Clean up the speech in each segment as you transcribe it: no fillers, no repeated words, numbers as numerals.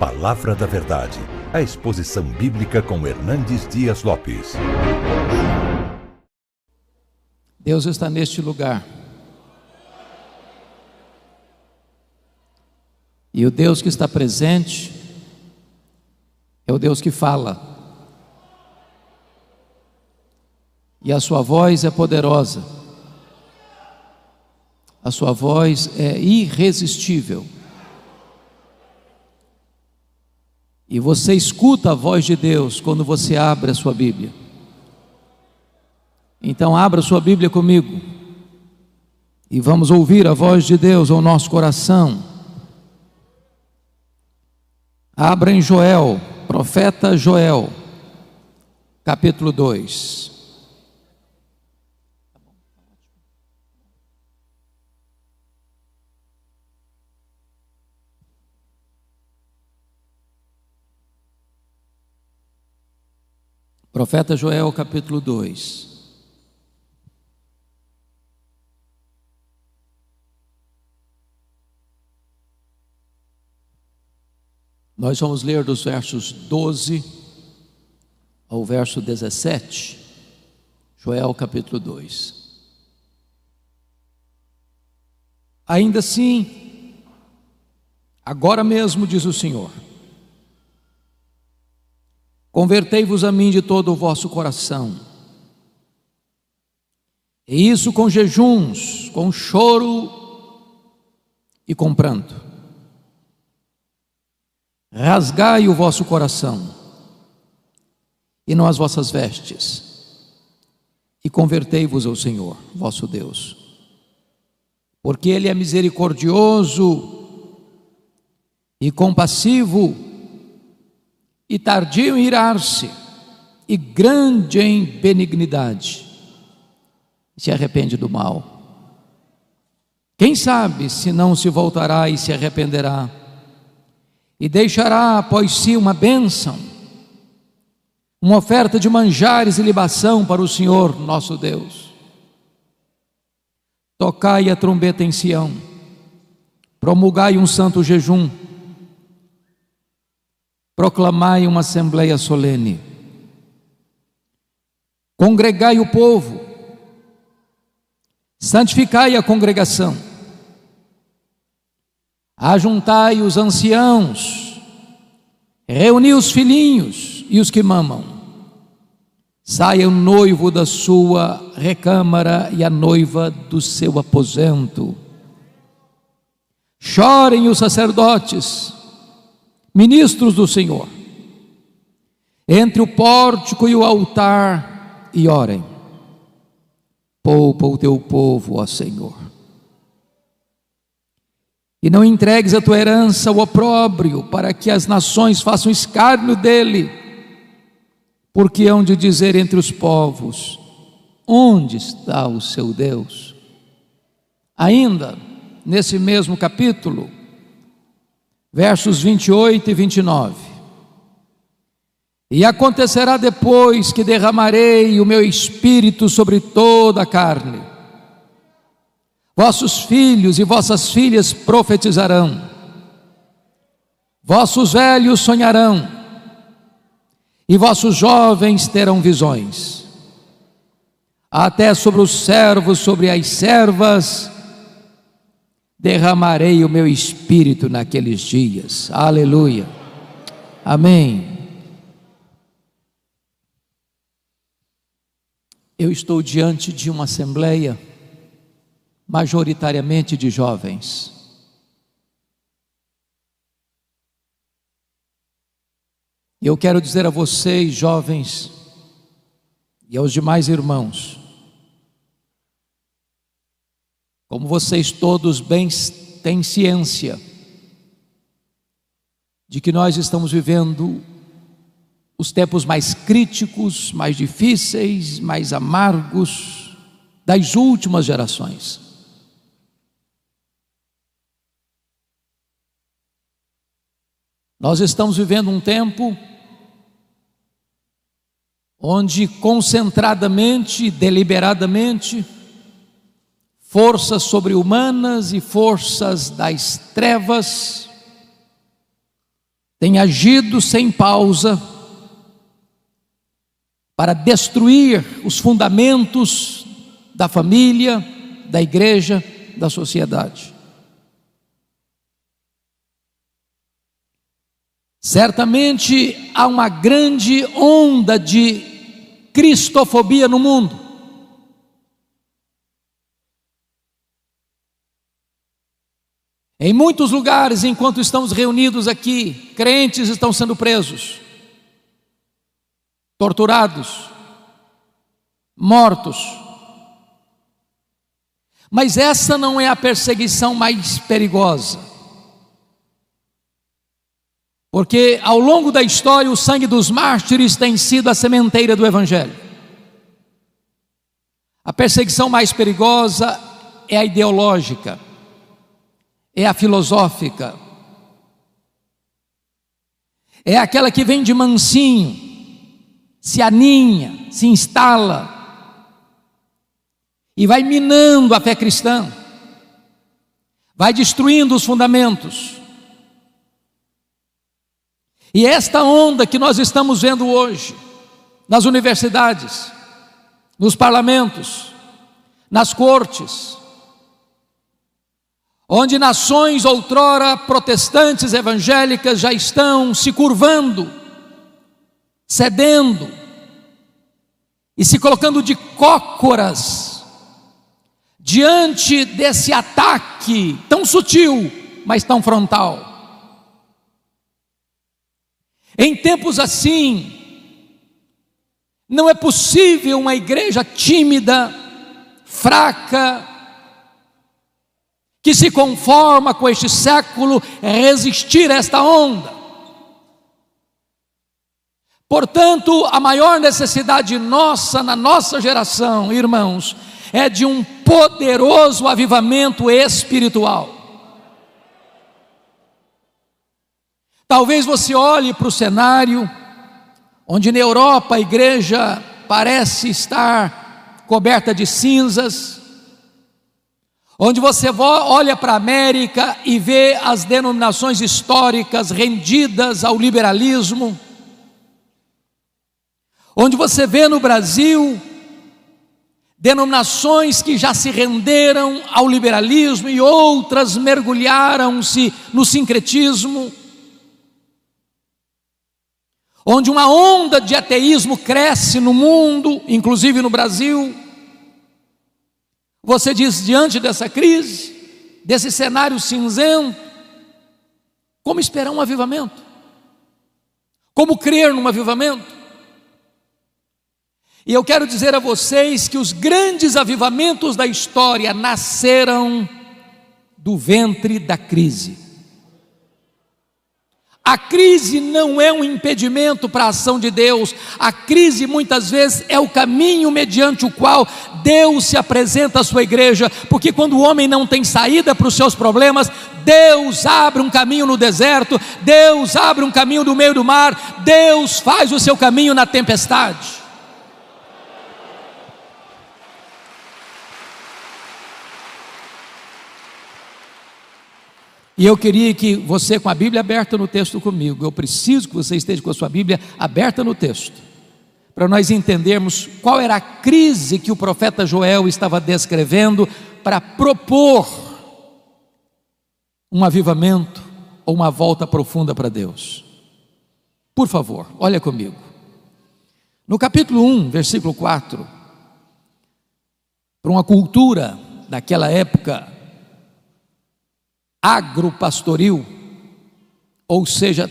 Palavra da Verdade, a exposição bíblica com Hernandes Dias Lopes. Deus está neste lugar. E o Deus que está presente é o Deus que fala. E a sua voz é poderosa. A sua voz é irresistível. E você escuta a voz de Deus quando você abre a sua Bíblia. Então abra sua Bíblia comigo e vamos ouvir a voz de Deus ao nosso coração. Abra em Joel, profeta Joel, capítulo 2. Profeta Joel, capítulo 2. Nós vamos ler dos versos 12 ao verso 17. Joel, capítulo 2. Ainda assim, agora mesmo, diz o Senhor, convertei-vos a mim de todo o vosso coração, e isso com jejuns, com choro e com pranto. Rasgai o vosso coração, e não as vossas vestes, e convertei-vos ao Senhor, vosso Deus, porque Ele é misericordioso e compassivo, e tardio em irar-se, e grande em benignidade, se arrepende do mal. Quem sabe se não se voltará e se arrependerá, e deixará após si uma bênção, uma oferta de manjares e libação para o Senhor nosso Deus. Tocai a trombeta em Sião, promulgai um santo jejum, proclamai uma assembleia solene, congregai o povo, santificai a congregação, ajuntai os anciãos, reuni os filhinhos e os que mamam. Saia o noivo da sua recâmara e a noiva do seu aposento. Chorem os sacerdotes, ministros do Senhor, entre o pórtico e o altar, e orem. Poupa o teu povo, ó Senhor, e não entregues a tua herança ao opróbrio, para que as nações façam escárnio dele, porque hão de dizer entre os povos: onde está o seu Deus? Ainda nesse mesmo capítulo, versos 28 e 29. E acontecerá depois que derramarei o meu espírito sobre toda a carne. Vossos filhos e vossas filhas profetizarão, vossos velhos sonharão, e vossos jovens terão visões. Até sobre os servos, sobre as servas, derramarei o meu espírito naqueles dias. Aleluia. Amém. Eu estou diante de uma assembleia majoritariamente de jovens. E eu quero dizer a vocês, jovens, e aos demais irmãos, como vocês todos bem têm ciência de que nós estamos vivendo os tempos mais críticos, mais difíceis, mais amargos das últimas gerações. Nós estamos vivendo um tempo onde concentradamente e deliberadamente forças sobre-humanas e forças das trevas tem agido sem pausa para destruir os fundamentos da família, da igreja, da sociedade. Certamente há uma grande onda de cristofobia no mundo. Em muitos lugares, enquanto estamos reunidos aqui, crentes estão sendo presos, torturados, mortos. Mas essa não é a perseguição mais perigosa, porque ao longo da história o sangue dos mártires tem sido a sementeira do Evangelho. A perseguição mais perigosa é a ideológica, é a filosófica, é aquela que vem de mansinho, se aninha, se instala e vai minando a fé cristã, vai destruindo os fundamentos. E esta onda que nós estamos vendo hoje, nas universidades, nos parlamentos, nas cortes, onde nações outrora protestantes evangélicas já estão se curvando, cedendo e se colocando de cócoras diante desse ataque tão sutil, mas tão frontal. Em tempos assim, não é possível uma igreja tímida, fraca, que se conforma com este século, resistir a esta onda. Portanto, a maior necessidade nossa, na nossa geração, irmãos, é de um poderoso avivamento espiritual. Talvez você olhe para o cenário, onde na Europa a igreja parece estar coberta de cinzas, onde você olha para a América e vê as denominações históricas rendidas ao liberalismo, onde você vê no Brasil denominações que já se renderam ao liberalismo e outras mergulharam-se no sincretismo, onde uma onda de ateísmo cresce no mundo, inclusive no Brasil. Você diz, diante dessa crise, desse cenário cinzento, como esperar um avivamento? Como crer num avivamento? E eu quero dizer a vocês que os grandes avivamentos da história nasceram do ventre da crise. A crise não é um impedimento para a ação de Deus. A crise muitas vezes é o caminho mediante o qual Deus se apresenta à sua igreja, porque quando o homem não tem saída para os seus problemas, Deus abre um caminho no deserto, Deus abre um caminho no meio do mar, Deus faz o seu caminho na tempestade. E eu queria que você, com a Bíblia aberta no texto comigo, eu preciso que você esteja com a sua Bíblia aberta no texto, para nós entendermos qual era a crise que o profeta Joel estava descrevendo para propor um avivamento ou uma volta profunda para Deus. Por favor, olha comigo. No capítulo 1, versículo 4, para uma cultura daquela época agropastoril, ou seja,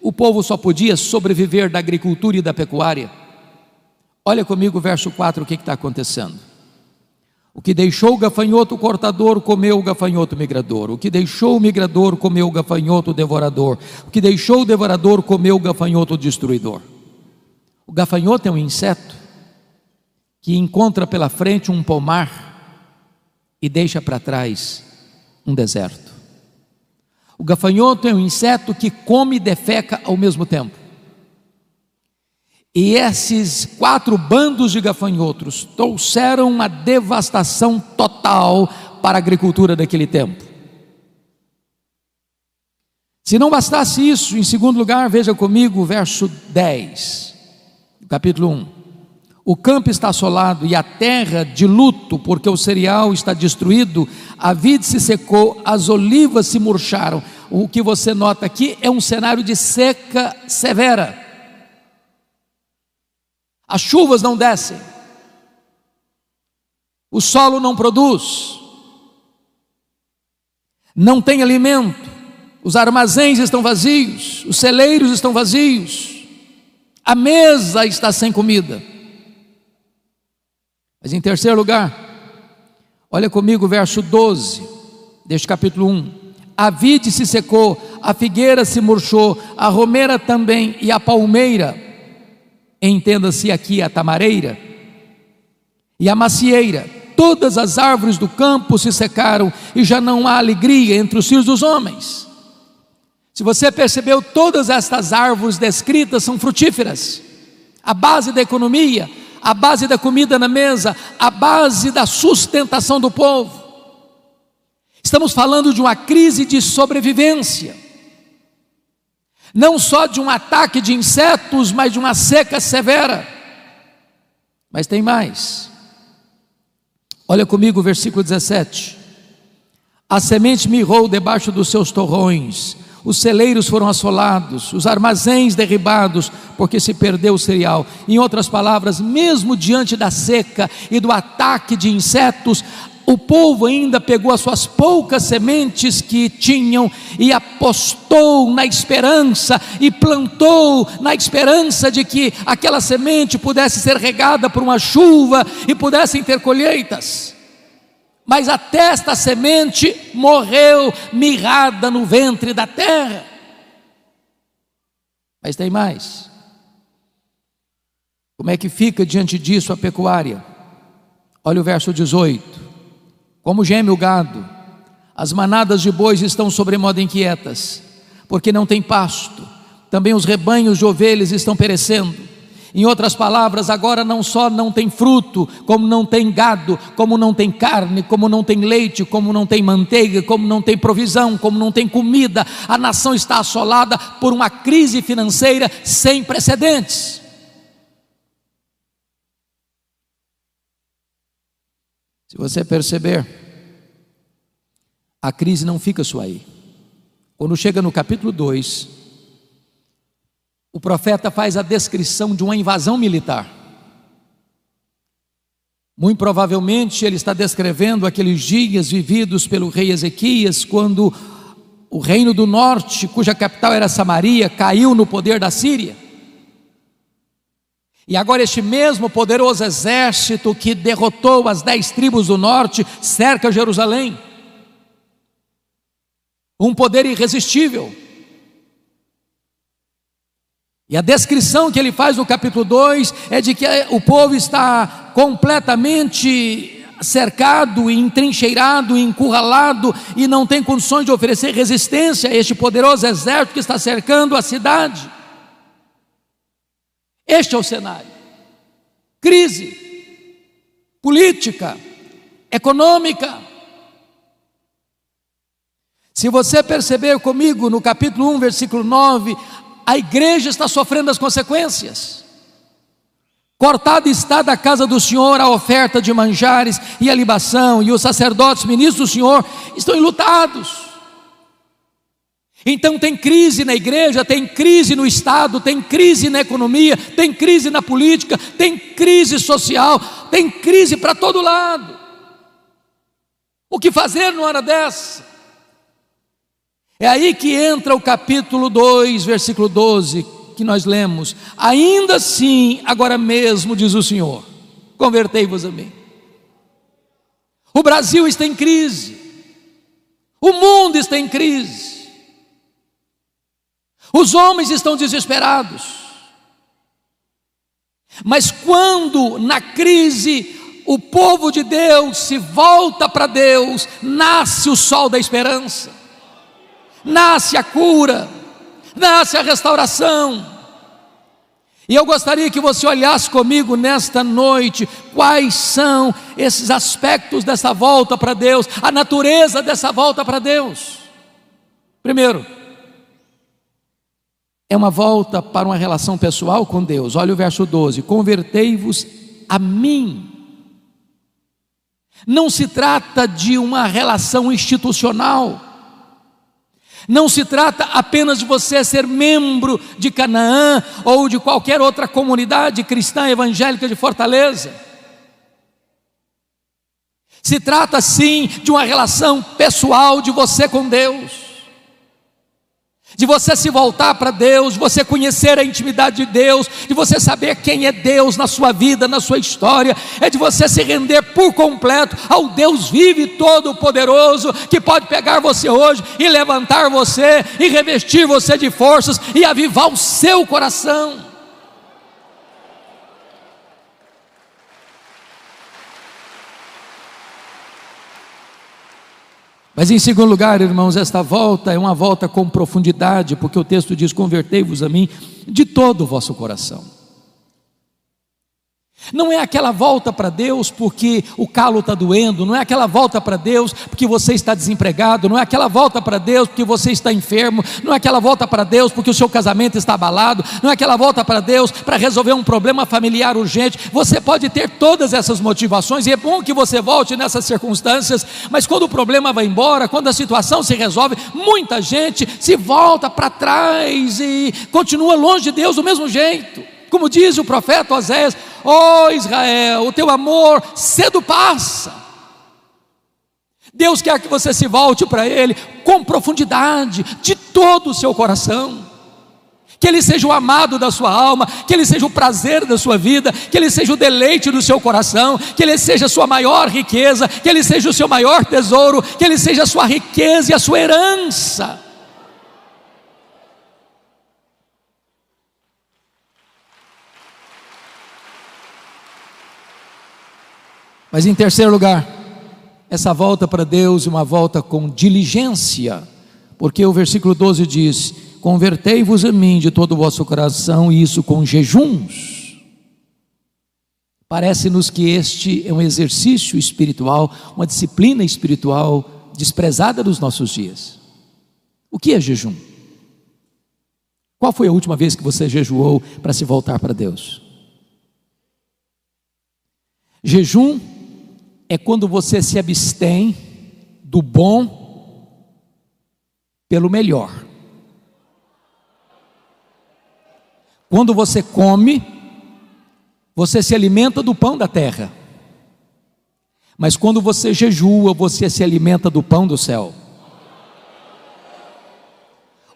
o povo só podia sobreviver da agricultura e da pecuária. Olha comigo o verso 4, o que está acontecendo? O que deixou o gafanhoto cortador, comeu o gafanhoto migrador. O que deixou o migrador, comeu o gafanhoto devorador. O que deixou o devorador, comeu o gafanhoto destruidor. O gafanhoto é um inseto que encontra pela frente um pomar e deixa para trás um deserto. O gafanhoto é um inseto que come e defeca ao mesmo tempo. E esses 4 bandos de gafanhotos trouxeram uma devastação total para a agricultura daquele tempo. Se não bastasse isso, em segundo lugar, veja comigo o verso 10, do capítulo 1. O campo está assolado e a terra de luto, porque o cereal está destruído, a vide se secou, as olivas se murcharam. O que você nota aqui é um cenário de seca severa. As chuvas não descem, o solo não produz, não tem alimento, os armazéns estão vazios, os celeiros estão vazios, a mesa está sem comida. Mas em terceiro lugar, olha comigo o verso 12 deste capítulo 1. A vide se secou, a figueira se murchou, a romeira também e a palmeira, entenda-se aqui a tamareira, e a macieira, todas as árvores do campo se secaram e já não há alegria entre os filhos dos homens. Se você percebeu, todas estas árvores descritas são frutíferas, a base da economia, a base da comida na mesa, a base da sustentação do povo. Estamos falando de uma crise de sobrevivência, não só de um ataque de insetos, mas de uma seca severa. Mas tem mais. Olha comigo o versículo 17. A semente mirrou debaixo dos seus torrões, os celeiros foram assolados, os armazéns derribados, porque se perdeu o cereal. Em outras palavras, mesmo diante da seca e do ataque de insetos, o povo ainda pegou as suas poucas sementes que tinham e apostou na esperança e plantou na esperança de que aquela semente pudesse ser regada por uma chuva e pudessem ter colheitas. Mas até esta semente morreu mirrada no ventre da terra. Mas tem mais. Como é que fica diante disso a pecuária? Olha o verso 18. Como geme o gado, as manadas de bois estão sobremodo inquietas, porque não tem pasto, também os rebanhos de ovelhas estão perecendo. Em outras palavras, agora não só não tem fruto, como não tem gado, como não tem carne, como não tem leite, como não tem manteiga, como não tem provisão, como não tem comida. A nação está assolada por uma crise financeira sem precedentes. Se você perceber, a crise não fica só aí. Quando chega no capítulo 2, o profeta faz a descrição de uma invasão militar. Muito provavelmente ele está descrevendo aqueles dias vividos pelo rei Ezequias, quando o reino do norte, cuja capital era Samaria, caiu no poder da Síria. E agora este mesmo poderoso exército que derrotou as 10 tribos do norte cerca Jerusalém. Um poder irresistível. E a descrição que ele faz no capítulo 2 é de que o povo está completamente cercado, entrincheirado, encurralado e não tem condições de oferecer resistência a este poderoso exército que está cercando a cidade. Este é o cenário. Crise política, econômica. Se você perceber comigo no capítulo 1, versículo 9, a igreja está sofrendo as consequências. Cortada está da casa do Senhor a oferta de manjares e a libação, e os sacerdotes, ministros do Senhor, estão enlutados. Então tem crise na igreja, tem crise no Estado, tem crise na economia, tem crise na política, tem crise social, tem crise para todo lado. O que fazer numa hora dessa? É aí que entra o capítulo 2, versículo 12, que nós lemos. Ainda assim, agora mesmo, diz o Senhor, convertei-vos a mim. O Brasil está em crise, o mundo está em crise. Os homens estão desesperados. Mas quando na crise o povo de Deus se volta para Deus, nasce o sol da esperança, nasce a cura, nasce a restauração. E eu gostaria que você olhasse comigo nesta noite quais são esses aspectos dessa volta para Deus, a natureza dessa volta para Deus. Primeiro, é uma volta para uma relação pessoal com Deus. Olha o verso 12: convertei-vos a mim. Não se trata de uma relação institucional, não se trata apenas de você ser membro de Canaã ou de qualquer outra comunidade cristã evangélica de Fortaleza. Se trata sim de uma relação pessoal de você com Deus, de você se voltar para Deus, de você conhecer a intimidade de Deus, de você saber quem é Deus na sua vida, na sua história. É de você se render por completo ao Deus vivo e todo-poderoso, que pode pegar você hoje e levantar você, e revestir você de forças, e avivar o seu coração. Mas em segundo lugar, irmãos, esta volta é uma volta com profundidade, porque o texto diz: convertei-vos a mim de todo o vosso coração. Não é aquela volta para Deus porque o calo está doendo, não é aquela volta para Deus porque você está desempregado, não é aquela volta para Deus porque você está enfermo, não é aquela volta para Deus porque o seu casamento está abalado, não é aquela volta para Deus para resolver um problema familiar urgente. Você pode ter todas essas motivações, e é bom que você volte nessas circunstâncias, mas quando o problema vai embora, quando a situação se resolve, muita gente se volta para trás e continua longe de Deus do mesmo jeito. Como diz o profeta Oséias: ó Israel, o teu amor cedo passa. Deus quer que você se volte para Ele com profundidade, de todo o seu coração. Que Ele seja o amado da sua alma, que Ele seja o prazer da sua vida, que Ele seja o deleite do seu coração, que Ele seja a sua maior riqueza, que Ele seja o seu maior tesouro, que Ele seja a sua riqueza e a sua herança. Mas em terceiro lugar, essa volta para Deus é uma volta com diligência, porque o versículo 12 diz: convertei-vos a mim de todo o vosso coração, e isso com jejuns. Parece-nos que este é um exercício espiritual, uma disciplina espiritual desprezada dos nossos dias. O que é jejum? Qual foi a última vez que você jejuou para se voltar para Deus? Jejum é quando você se abstém do bom pelo melhor. Quando você come, você se alimenta do pão da terra. Mas quando você jejua, você se alimenta do pão do céu.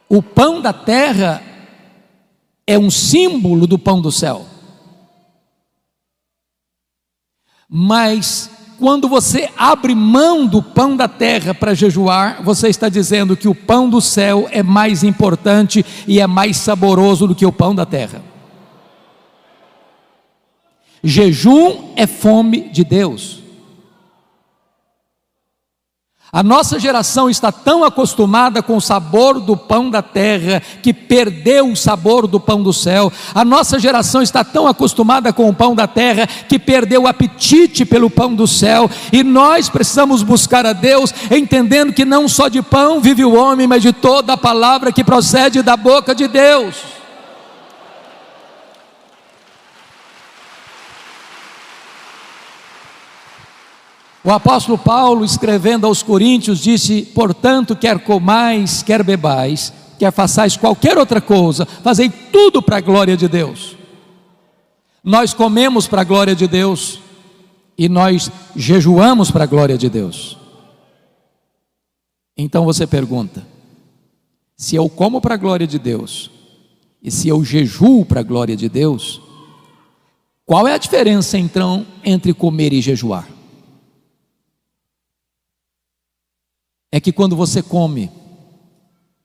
O pão da terra é um símbolo do pão do céu. Mas quando você abre mão do pão da terra para jejuar, você está dizendo que o pão do céu é mais importante e é mais saboroso do que o pão da terra. Jejum é fome de Deus. A nossa geração está tão acostumada com o sabor do pão da terra que perdeu o sabor do pão do céu. A nossa geração está tão acostumada com o pão da terra que perdeu o apetite pelo pão do céu. E nós precisamos buscar a Deus, entendendo que não só de pão vive o homem, mas de toda a palavra que procede da boca de Deus. O apóstolo Paulo, escrevendo aos Coríntios, disse: portanto, quer comais, quer bebais, quer façais qualquer outra coisa, fazei tudo para a glória de Deus. Nós comemos para a glória de Deus e nós jejuamos para a glória de Deus. Então você pergunta: se eu como para a glória de Deus e se eu jejuo para a glória de Deus, qual é a diferença então entre comer e jejuar? É que quando você come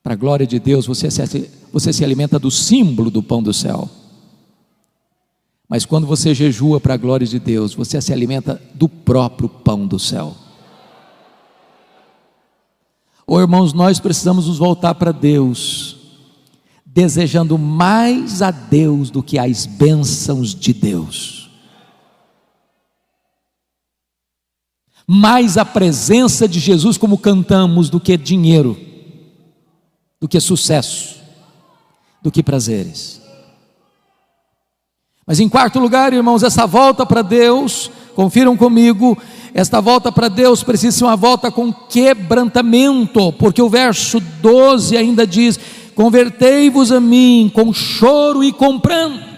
para a glória de Deus, você se alimenta do símbolo do pão do céu. Mas quando você jejua para a glória de Deus, você se alimenta do próprio pão do céu. Oh, irmãos, nós precisamos nos voltar para Deus, desejando mais a Deus do que as bênçãos de Deus. Mais a presença de Jesus, como cantamos, do que dinheiro, do que sucesso, do que prazeres. Mas em quarto lugar, irmãos, essa volta para Deus, confiram comigo, esta volta para Deus precisa ser uma volta com quebrantamento, porque o verso 12 ainda diz: convertei-vos a mim com choro e com pranto.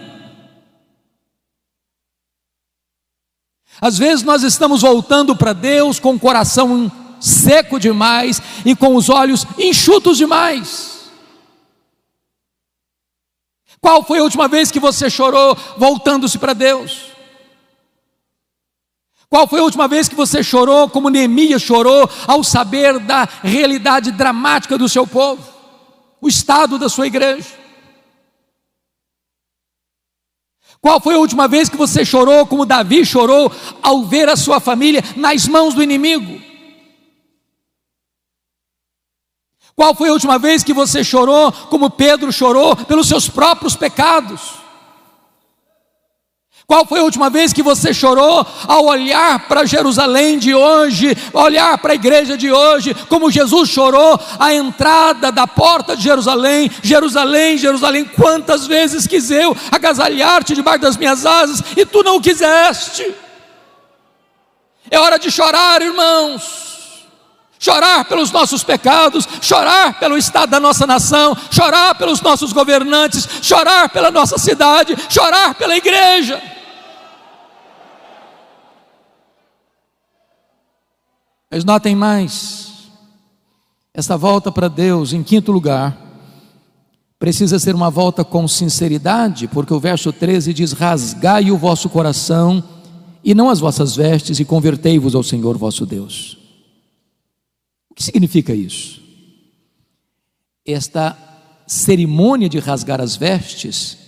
Às vezes nós estamos voltando para Deus com o coração seco demais e com os olhos enxutos demais. Qual foi a última vez que você chorou voltando-se para Deus? Qual foi a última vez que você chorou como Neemias chorou ao saber da realidade dramática do seu povo, o estado da sua igreja? Qual foi a última vez que você chorou como Davi chorou ao ver a sua família nas mãos do inimigo? Qual foi a última vez que você chorou como Pedro chorou pelos seus próprios pecados? Qual foi a última vez que você chorou ao olhar para Jerusalém de hoje, olhar para a igreja de hoje, como Jesus chorou à entrada da porta de Jerusalém? Jerusalém, Jerusalém, quantas vezes quis eu agasalhar-te debaixo das minhas asas e tu não o quiseste. É hora de chorar, irmãos. Chorar pelos nossos pecados, chorar pelo estado da nossa nação, chorar pelos nossos governantes, chorar pela nossa cidade, chorar pela igreja. Mas notem mais, essa volta para Deus, em quinto lugar, precisa ser uma volta com sinceridade, porque o verso 13 diz: rasgai o vosso coração e não as vossas vestes, e convertei-vos ao Senhor vosso Deus. O que significa isso? Esta cerimônia de rasgar as vestes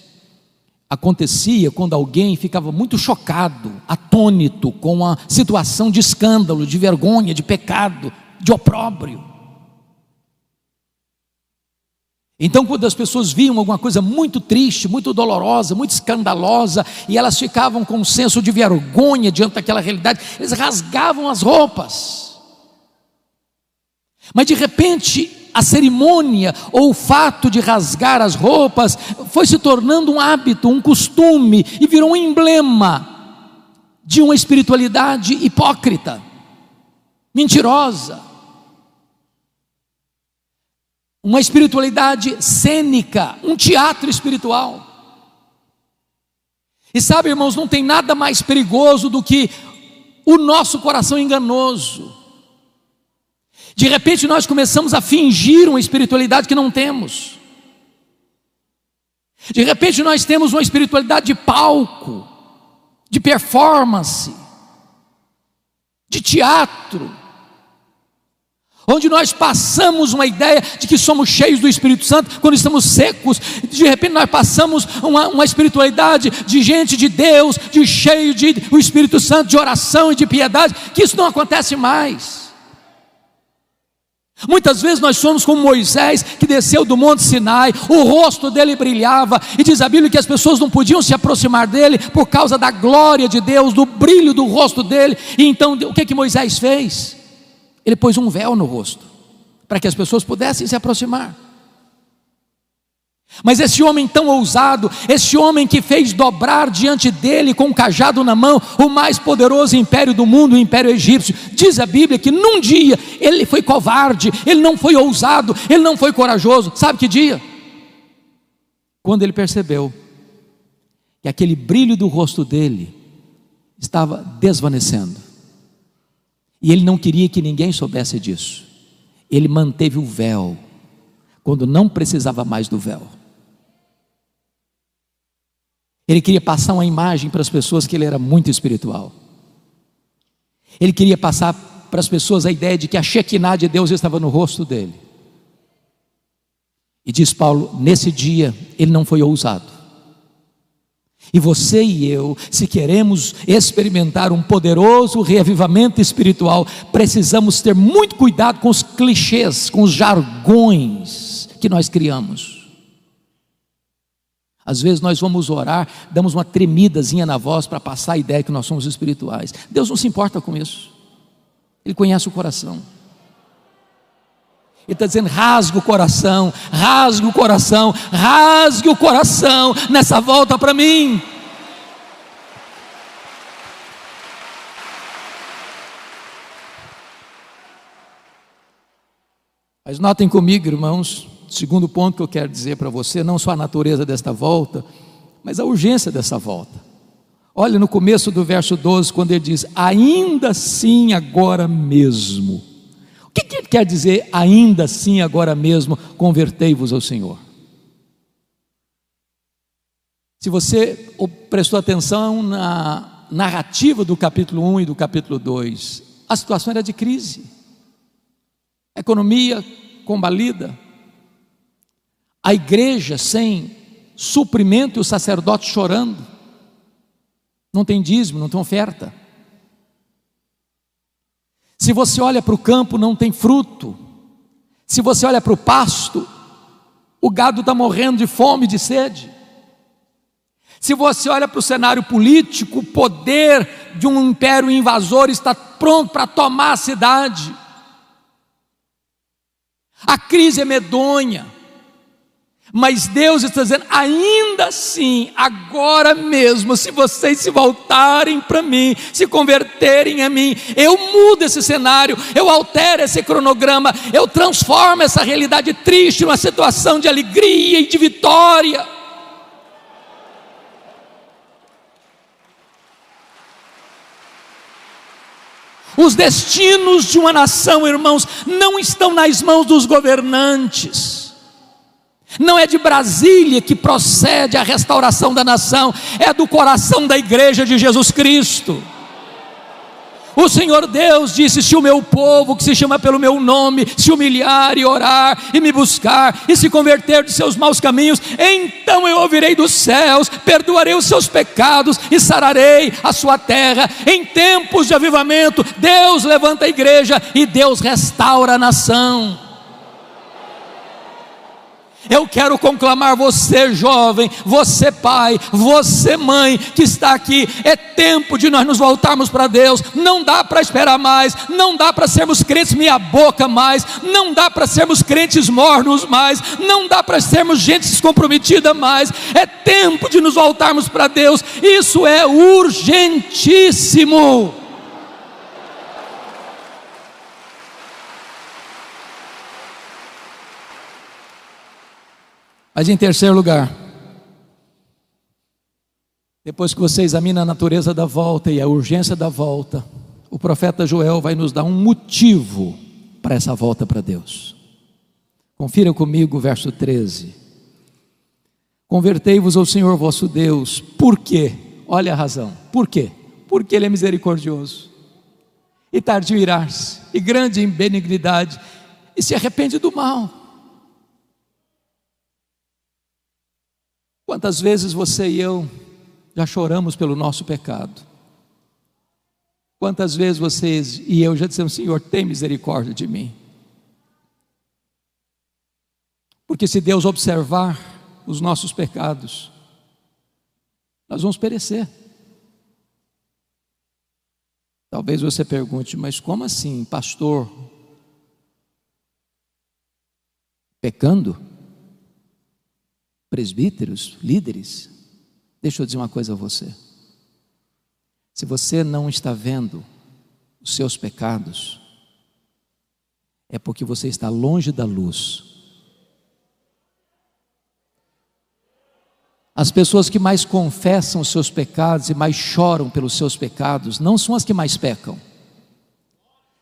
acontecia quando alguém ficava muito chocado, atônito com a situação de escândalo, de vergonha, de pecado, de opróbrio. Então, quando as pessoas viam alguma coisa muito triste, muito dolorosa, muito escandalosa, e elas ficavam com um senso de vergonha diante daquela realidade, eles rasgavam as roupas. Mas de repente a cerimônia ou o fato de rasgar as roupas foi se tornando um hábito, um costume, e virou um emblema de uma espiritualidade hipócrita, mentirosa, uma espiritualidade cênica, um teatro espiritual. E sabe, irmãos, não tem nada mais perigoso do que o nosso coração enganoso. De repente nós começamos a fingir uma espiritualidade que não temos. De repente nós temos uma espiritualidade de palco, de performance, de teatro, onde nós passamos uma ideia de que somos cheios do Espírito Santo quando estamos secos. De repente nós passamos uma espiritualidade de gente de Deus, de cheio do Espírito Santo, de oração e de piedade, que isso não acontece mais. Muitas vezes nós somos como Moisés, que desceu do monte Sinai, o rosto dele brilhava, e diz a Bíblia que as pessoas não podiam se aproximar dele por causa da glória de Deus, do brilho do rosto dele. E então o que Moisés fez? Ele pôs um véu no rosto, para que as pessoas pudessem se aproximar. Mas esse homem tão ousado, esse homem que fez dobrar diante dele com um cajado na mão o mais poderoso império do mundo, o império egípcio, diz a Bíblia que num dia ele foi covarde, ele não foi ousado, ele não foi corajoso. Sabe que dia? Quando ele percebeu que aquele brilho do rosto dele estava desvanecendo, e ele não queria que ninguém soubesse disso. Ele manteve o véu quando não precisava mais do véu. Ele queria passar uma imagem para as pessoas que ele era muito espiritual. Ele queria passar para as pessoas a ideia de que a Shekinah de Deus estava no rosto dele. E diz Paulo, nesse dia ele não foi ousado. E você e eu, se queremos experimentar um poderoso reavivamento espiritual, precisamos ter muito cuidado com os clichês, com os jargões que nós criamos. Às vezes nós vamos orar, damos uma tremidazinha na voz para passar a ideia que nós somos espirituais. Deus não se importa com isso. Ele conhece o coração. Ele está dizendo: rasgue o coração, rasgue o coração, rasgue o coração nessa volta para mim. Mas notem comigo, irmãos, o segundo ponto que eu quero dizer para você, não só a natureza desta volta, mas a urgência dessa volta. Olha no começo do verso 12, quando ele diz: ainda assim agora mesmo. O que ele quer dizer, ainda assim agora mesmo, convertei-vos ao Senhor? Se você prestou atenção na narrativa do capítulo 1 e do capítulo 2, a situação era de crise. A economia combalida, a igreja sem suprimento e os sacerdotes chorando, não tem dízimo, não tem oferta. Se você olha para o campo, não tem fruto. Se você olha para o pasto, o gado está morrendo de fome e de sede. Se você olha para o cenário político, o poder de um império invasor está pronto para tomar a cidade. A crise é medonha, mas Deus está dizendo: ainda assim, agora mesmo, se vocês se voltarem para mim, se converterem a mim, eu mudo esse cenário, eu altero esse cronograma, eu transformo essa realidade triste numa situação de alegria e de vitória. Os destinos de uma nação, irmãos, não estão nas mãos dos governantes. Não é de Brasília que procede a restauração da nação, é do coração da igreja de Jesus Cristo. O Senhor Deus disse: se o meu povo, que se chama pelo meu nome, se humilhar e orar e me buscar e se converter de seus maus caminhos, então eu ouvirei dos céus, perdoarei os seus pecados e sararei a sua terra. Em tempos de avivamento, Deus levanta a igreja e Deus restaura a nação. Eu quero conclamar você, jovem, você pai, você mãe que está aqui. É tempo de nós nos voltarmos para Deus. Não dá para esperar mais, não dá para sermos crentes meia boca mais, não dá para sermos crentes mornos mais, não dá para sermos gente descomprometida mais. É tempo de nos voltarmos para Deus. Isso é urgentíssimo. Mas em terceiro lugar, depois que você examina a natureza da volta e a urgência da volta, o profeta Joel vai nos dar um motivo para essa volta para Deus. Confira comigo o verso 13. Convertei-vos ao Senhor vosso Deus. Por quê? Olha a razão. Por quê? Porque Ele é misericordioso e tardio em irar-se, e grande em benignidade, e se arrepende do mal. Quantas vezes você e eu já choramos pelo nosso pecado? Quantas vezes vocês e eu já dissemos: Senhor, tem misericórdia de mim? Porque se Deus observar os nossos pecados, nós vamos perecer. Talvez você pergunte: mas como assim, pastor? Pecando? Presbíteros, líderes? Deixa eu dizer uma coisa a você: se você não está vendo os seus pecados, é porque você está longe da luz. As pessoas que mais confessam os seus pecados e mais choram pelos seus pecados não são as que mais pecam,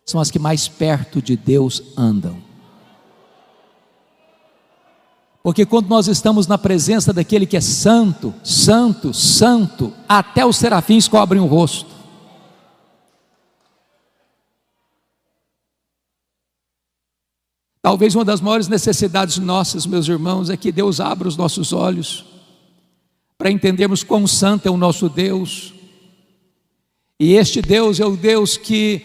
são as que mais perto de Deus andam. Porque quando nós estamos na presença daquele que é santo, santo, santo, até os serafins cobrem o rosto. Talvez uma das maiores necessidades nossas, meus irmãos, é que Deus abra os nossos olhos para entendermos quão santo é o nosso Deus. E este Deus é o Deus que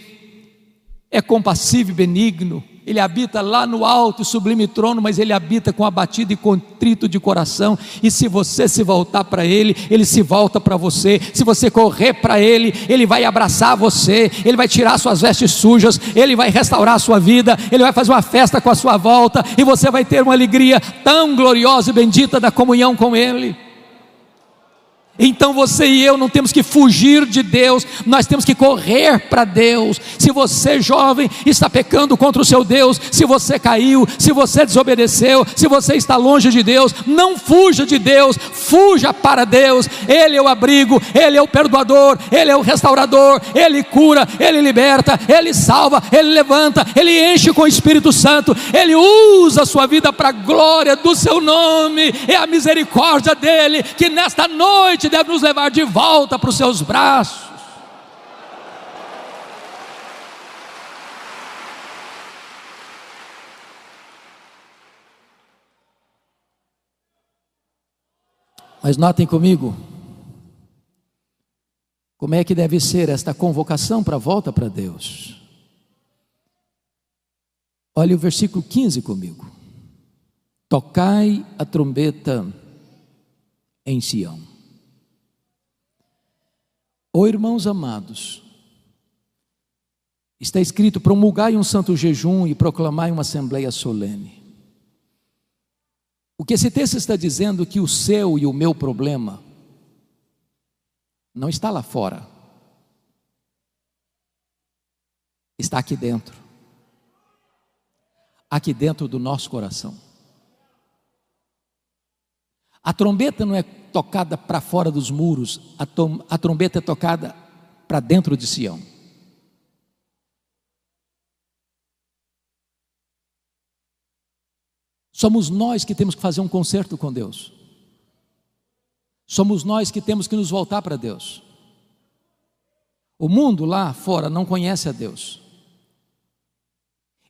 é compassivo e benigno. Ele habita lá no alto e sublime trono, mas Ele habita com abatido e contrito de coração. E se você se voltar para Ele, Ele se volta para você. Se você correr para Ele, Ele vai abraçar você, Ele vai tirar suas vestes sujas, Ele vai restaurar a sua vida, Ele vai fazer uma festa com a sua volta, e você vai ter uma alegria tão gloriosa e bendita da comunhão com Ele. Então você e eu não temos que fugir de Deus, nós temos que correr para Deus. Se você, jovem, está pecando contra o seu Deus, se você caiu, se você desobedeceu, se você está longe de Deus, não fuja de Deus, fuja para Deus. Ele é o abrigo, Ele é o perdoador, Ele é o restaurador, Ele cura, Ele liberta, Ele salva, Ele levanta, Ele enche com o Espírito Santo, Ele usa a sua vida para a glória do seu nome. É a misericórdia dEle que nesta noite deve nos levar de volta para os seus braços. Mas notem comigo, como é que deve ser esta convocação para a volta para Deus. Olha o versículo 15 comigo. Tocai a trombeta em Sião. Oh, irmãos amados, está escrito: promulgai um santo jejum e proclamai uma assembleia solene. O que esse texto está dizendo é que o seu e o meu problema não está lá fora, está aqui dentro do nosso coração. A trombeta não é tocada para fora dos muros, a trombeta é tocada para dentro de Sião. Somos nós que temos que fazer um concerto com Deus. Somos nós que temos que nos voltar para Deus. O mundo lá fora não conhece a Deus.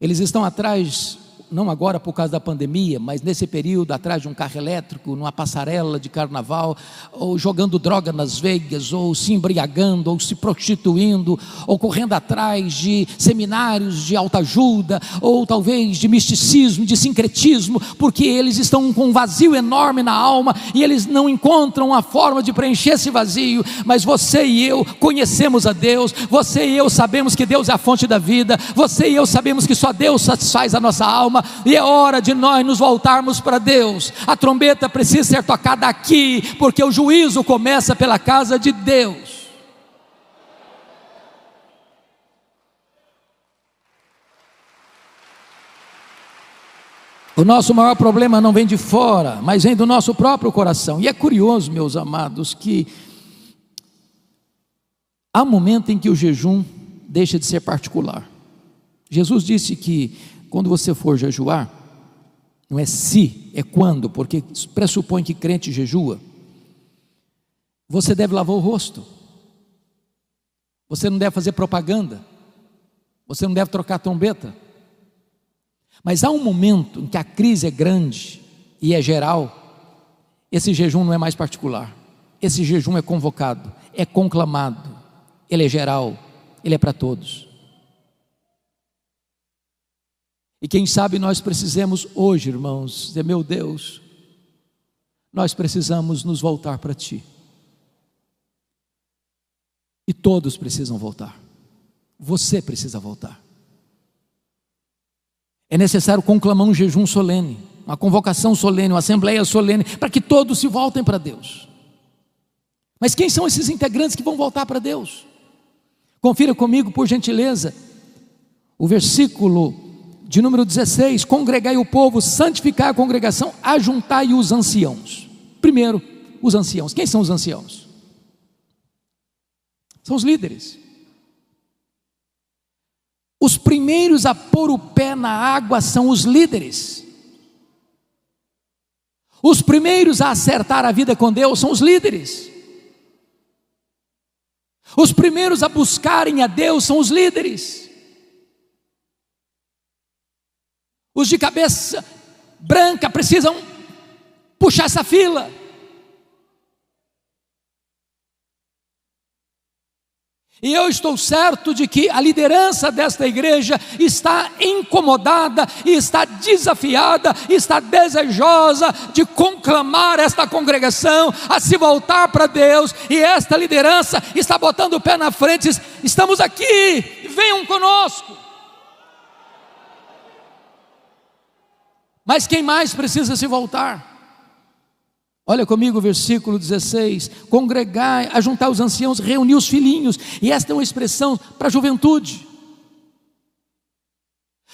Eles estão atrás, não agora por causa da pandemia, mas nesse período atrás de um carro elétrico, numa passarela de carnaval, ou jogando droga nas veias, ou se embriagando, ou se prostituindo, ou correndo atrás de seminários de autoajuda, ou talvez de misticismo, de sincretismo, porque eles estão com um vazio enorme na alma, e eles não encontram a forma de preencher esse vazio. Mas você e eu conhecemos a Deus, você e eu sabemos que Deus é a fonte da vida, você e eu sabemos que só Deus satisfaz a nossa alma, e é hora de nós nos voltarmos para Deus. A trombeta precisa ser tocada aqui, porque o juízo começa pela casa de Deus. O nosso maior problema não vem de fora, mas vem do nosso próprio coração. E é curioso, meus amados, que há um momento em que o jejum deixa de ser particular. Jesus disse que quando você for jejuar, não é se, é quando, porque pressupõe que crente jejua, você deve lavar o rosto, você não deve fazer propaganda, você não deve trocar trombeta. Mas há um momento em que a crise é grande e é geral, esse jejum não é mais particular, esse jejum é convocado, é conclamado, ele é geral, ele é para todos. E quem sabe nós precisamos hoje, irmãos, dizer: meu Deus, nós precisamos nos voltar para Ti. E todos precisam voltar. Você precisa voltar. É necessário conclamar um jejum solene, uma convocação solene, uma assembleia solene, para que todos se voltem para Deus. Mas quem são esses integrantes que vão voltar para Deus? Confira comigo, por gentileza, o versículo de número 16: congregai o povo, santificai a congregação, ajuntai os anciãos. Primeiro, os anciãos. Quem são os anciãos? São os líderes. Os primeiros a pôr o pé na água são os líderes. Os primeiros a acertar a vida com Deus são os líderes. Os primeiros a buscarem a Deus são os líderes. Os de cabeça branca precisam puxar essa fila. E eu estou certo de que a liderança desta igreja está incomodada, e está desafiada, está desejosa de conclamar esta congregação a se voltar para Deus. E esta liderança está botando o pé na frente: estamos aqui, venham conosco. Mas quem mais precisa se voltar? Olha comigo o versículo 16: congregai, ajuntar os anciãos, reunir os filhinhos. E esta é uma expressão para a juventude.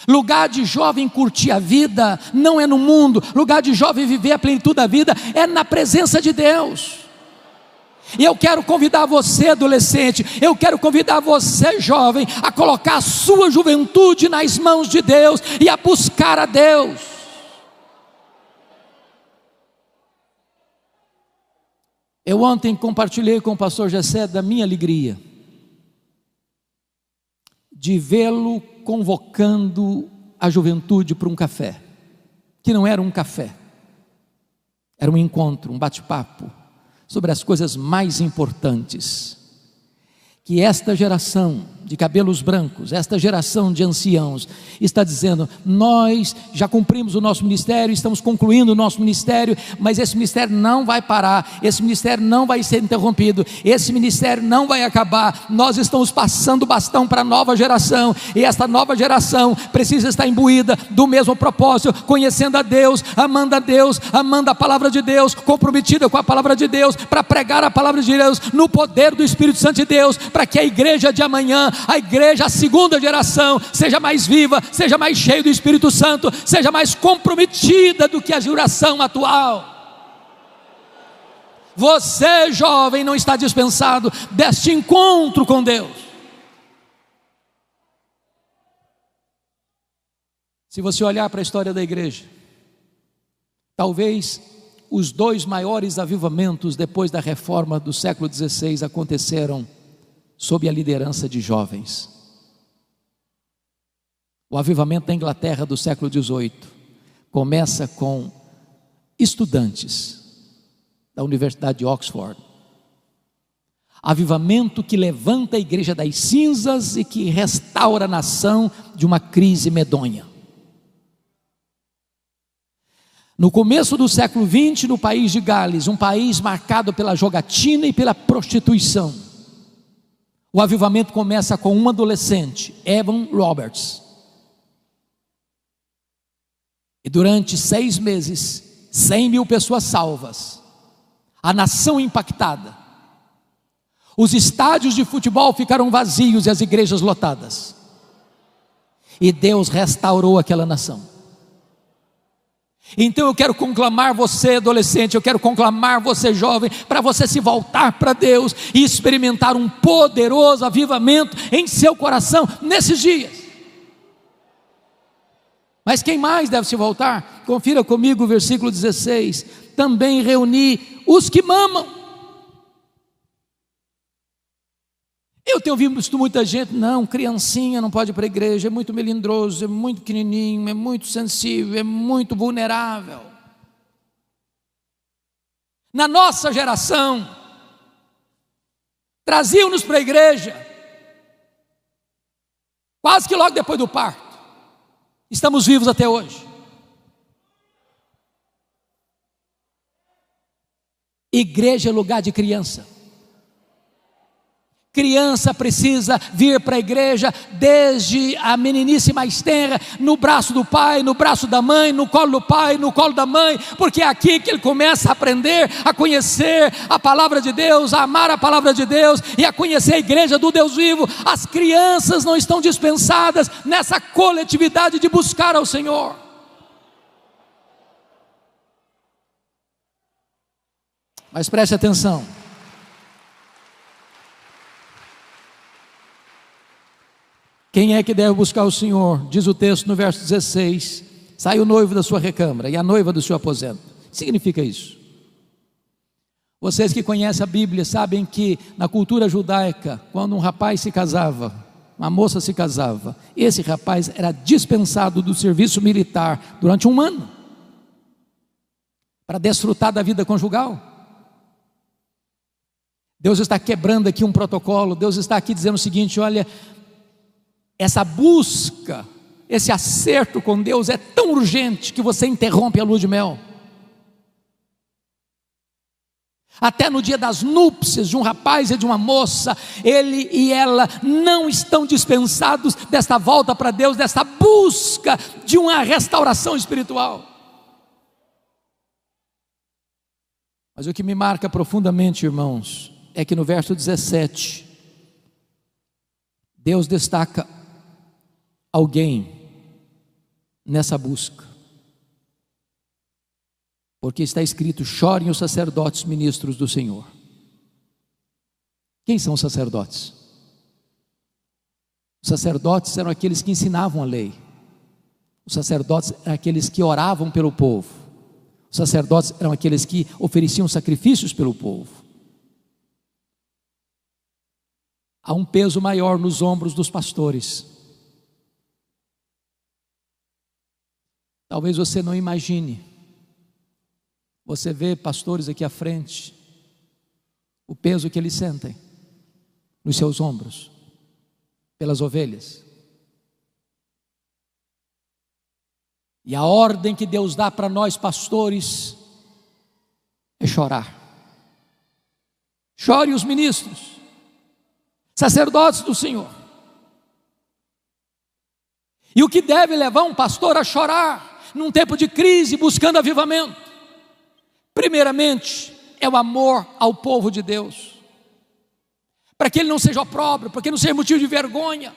Lugar de jovem curtir a vida não é no mundo. Lugar de jovem viver a plenitude da vida é na presença de Deus. E eu quero convidar você, adolescente, eu quero convidar você, jovem, a colocar a sua juventude nas mãos de Deus e a buscar a Deus. Eu ontem compartilhei com o pastor Gessé da minha alegria de vê-lo convocando a juventude para um café, que não era um café, era um encontro, um bate-papo sobre as coisas mais importantes que esta geração de cabelos brancos, esta geração de anciãos está dizendo: nós já cumprimos o nosso ministério, estamos concluindo o nosso ministério, mas esse ministério não vai parar, esse ministério não vai ser interrompido, esse ministério não vai acabar. Nós estamos passando o bastão para a nova geração, e esta nova geração precisa estar imbuída do mesmo propósito, conhecendo a Deus, amando a palavra de Deus, comprometida com a palavra de Deus, para pregar a palavra de Deus no poder do Espírito Santo de Deus, para que a igreja de amanhã, a igreja, a segunda geração, seja mais viva, seja mais cheia do Espírito Santo, seja mais comprometida do que a geração atual. Você, jovem, não está dispensado deste encontro com Deus. Se você olhar para a história da igreja, talvez os dois maiores avivamentos depois da reforma do século XVI aconteceram sob a liderança de jovens. O avivamento da Inglaterra do século XVIII começa com estudantes da Universidade de Oxford. Avivamento que levanta a igreja das cinzas e que restaura a nação de uma crise medonha. No começo do século XX, no país de Gales, um país marcado pela jogatina e pela prostituição, o avivamento começa com um adolescente, Evan Roberts. E durante 6 meses, 100.000 pessoas salvas, a nação impactada, os estádios de futebol ficaram vazios e as igrejas lotadas. E Deus restaurou aquela nação. Então eu quero conclamar você, adolescente, eu quero conclamar você, jovem, para você se voltar para Deus e experimentar um poderoso avivamento em seu coração nesses dias. Mas quem mais deve se voltar? Confira comigo o versículo 16: também reuni os que mamam. Eu tenho visto muita gente: não, criancinha não pode ir para a igreja, é muito melindroso, é muito pequenininho, é muito sensível, é muito vulnerável. Na nossa geração, traziam-nos para a igreja quase que logo depois do parto. Estamos vivos até hoje. Igreja é lugar de criança. Criança precisa vir para a igreja desde a meninice mais tenra, no braço do pai, no braço da mãe, no colo do pai, no colo da mãe, porque é aqui que ele começa a aprender, a conhecer a palavra de Deus, a amar a palavra de Deus e a conhecer a igreja do Deus vivo. As crianças não estão dispensadas nessa coletividade de buscar ao Senhor. Mas preste atenção. Quem é que deve buscar o Senhor? Diz o texto no verso 16: sai o noivo da sua recâmara e a noiva do seu aposento. O que significa isso? Vocês que conhecem a Bíblia sabem que na cultura judaica, quando um rapaz se casava, uma moça se casava, esse rapaz era dispensado do serviço militar durante 1 ano, para desfrutar da vida conjugal. Deus está quebrando aqui um protocolo. Deus está aqui dizendo o seguinte: olha, essa busca, esse acerto com Deus é tão urgente que você interrompe a lua de mel. Até no dia das núpcias de um rapaz e de uma moça, ele e ela não estão dispensados desta volta para Deus, desta busca de uma restauração espiritual. Mas o que me marca profundamente, irmãos, é que no verso 17, Deus destaca alguém nessa busca. Porque está escrito: chorem os sacerdotes ministros do Senhor. Quem são os sacerdotes? Os sacerdotes eram aqueles que ensinavam a lei. Os sacerdotes eram aqueles que oravam pelo povo. Os sacerdotes eram aqueles que ofereciam sacrifícios pelo povo. Há um peso maior nos ombros dos pastores. Talvez você não imagine. Você vê pastores aqui à frente, o peso que eles sentem nos seus ombros, pelas ovelhas. E a ordem que Deus dá para nós pastores é chorar. Chore os ministros, sacerdotes do Senhor. E o que deve levar um pastor a chorar num tempo de crise, buscando avivamento? Primeiramente, é o amor ao povo de Deus, para que ele não seja opróbrio, para que ele não seja motivo de vergonha.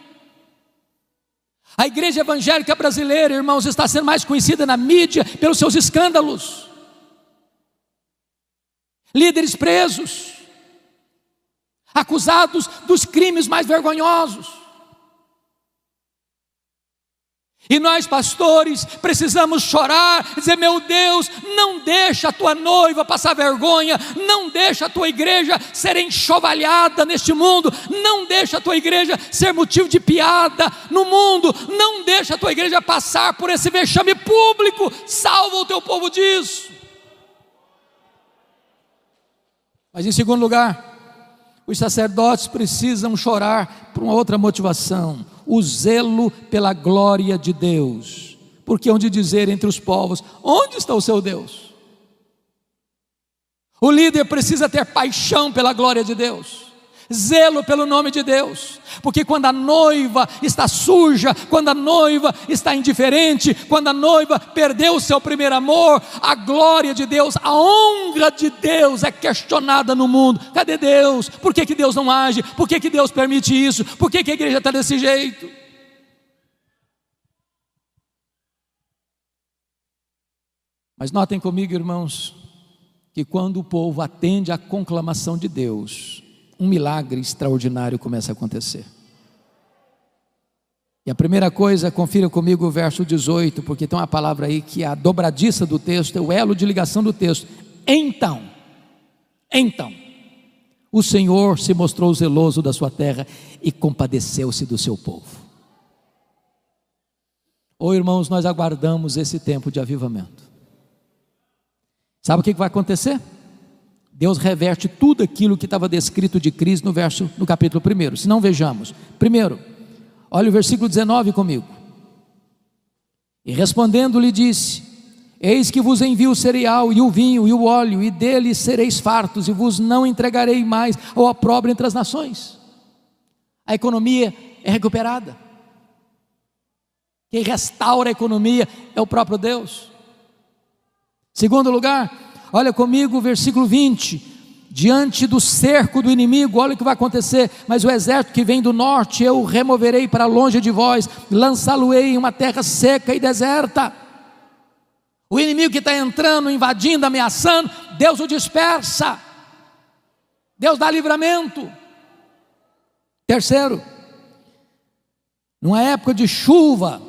A igreja evangélica brasileira, irmãos, está sendo mais conhecida na mídia pelos seus escândalos, líderes presos, acusados dos crimes mais vergonhosos. E nós pastores precisamos chorar, dizer: meu Deus, não deixa a tua noiva passar vergonha, não deixa a tua igreja ser enxovalhada neste mundo, não deixa a tua igreja ser motivo de piada no mundo, não deixa a tua igreja passar por esse vexame público. Salva o teu povo disso. Mas em segundo lugar, os sacerdotes precisam chorar por uma outra motivação: o zelo pela glória de Deus. Porque onde dizer entre os povos: onde está o seu Deus? O líder precisa ter paixão pela glória de Deus, zelo pelo nome de Deus. Porque quando a noiva está suja, quando a noiva está indiferente, quando a noiva perdeu o seu primeiro amor, a glória de Deus, a honra de Deus é questionada no mundo. Cadê Deus? Por que Deus não age? Por que Deus permite isso? Por que a igreja está desse jeito? Mas notem comigo, irmãos, que quando o povo atende à conclamação de Deus, um milagre extraordinário começa a acontecer. E a primeira coisa, confira comigo o verso 18, porque tem uma palavra aí que é a dobradiça do texto, é o elo de ligação do texto. Então, o Senhor se mostrou zeloso da sua terra e compadeceu-se do seu povo. Oh, irmãos, nós aguardamos esse tempo de avivamento. Sabe o que vai acontecer? Deus reverte tudo aquilo que estava descrito de crise no capítulo 1. Se não, vejamos. Primeiro, olha o versículo 19 comigo. E respondendo lhe disse: eis que vos envio o cereal e o vinho e o óleo, e dele sereis fartos, e vos não entregarei mais ao opróbrio entre as nações. A economia é recuperada. Quem restaura a economia é o próprio Deus. Segundo lugar, olha comigo o versículo 20. Diante do cerco do inimigo, olha o que vai acontecer: mas o exército que vem do norte eu removerei para longe de vós, lançá-lo-ei em uma terra seca e deserta. O inimigo que está entrando, invadindo, ameaçando, Deus o dispersa, Deus dá livramento. Terceiro, numa época de chuva,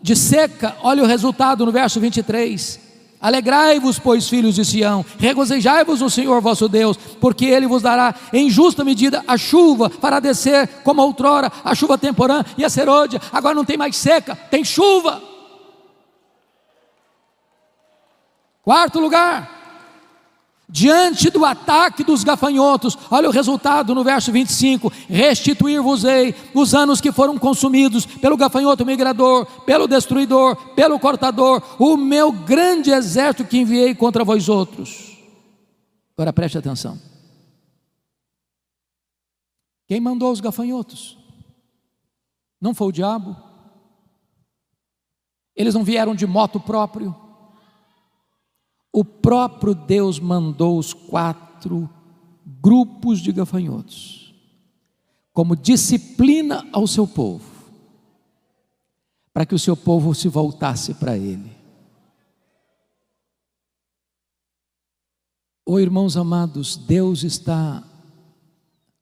de seca, olha o resultado no verso 23. Alegrai-vos, pois, filhos de Sião, regozijai-vos no Senhor vosso Deus, porque Ele vos dará em justa medida a chuva, fará descer como outrora a chuva temporã e a serôdia. Agora não tem mais seca, tem chuva. Quarto lugar, diante do ataque dos gafanhotos. Olha o resultado no verso 25: restituir-vos-ei os anos que foram consumidos pelo gafanhoto migrador, pelo destruidor, pelo cortador, o meu grande exército que enviei contra vós outros. Agora preste atenção. Quem mandou os gafanhotos? Não foi o diabo? Eles não vieram de moto próprio. O próprio Deus mandou os 4 grupos de gafanhotos como disciplina ao seu povo, para que o seu povo se voltasse para Ele. Oh, irmãos amados, Deus está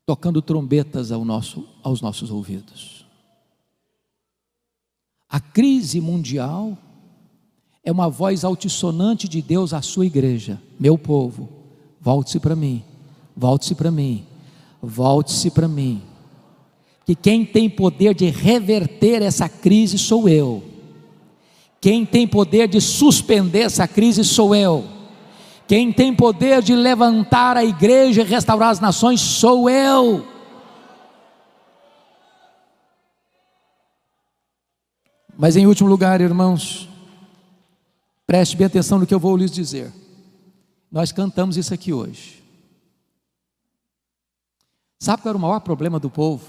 tocando trombetas aos nossos ouvidos. A crise mundial é uma voz altissonante de Deus à sua igreja: meu povo, volte-se para mim, volte-se para mim, volte-se para mim. Que quem tem poder de reverter essa crise sou eu. Quem tem poder de suspender essa crise sou eu. Quem tem poder de levantar a igreja e restaurar as nações sou eu. Mas em último lugar, irmãos, preste bem atenção no que eu vou lhes dizer. Nós cantamos isso aqui hoje. Sabe qual era o maior problema do povo?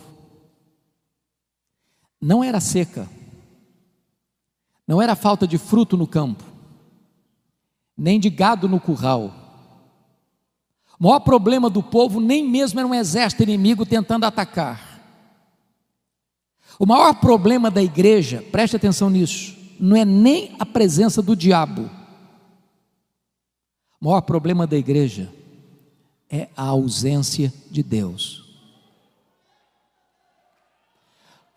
Não era a seca, não era a falta de fruto no campo, nem de gado no curral. O maior problema do povo nem mesmo era um exército inimigo tentando atacar. O maior problema da igreja, preste atenção nisso, não é nem a presença do diabo. O maior problema da igreja é a ausência de Deus.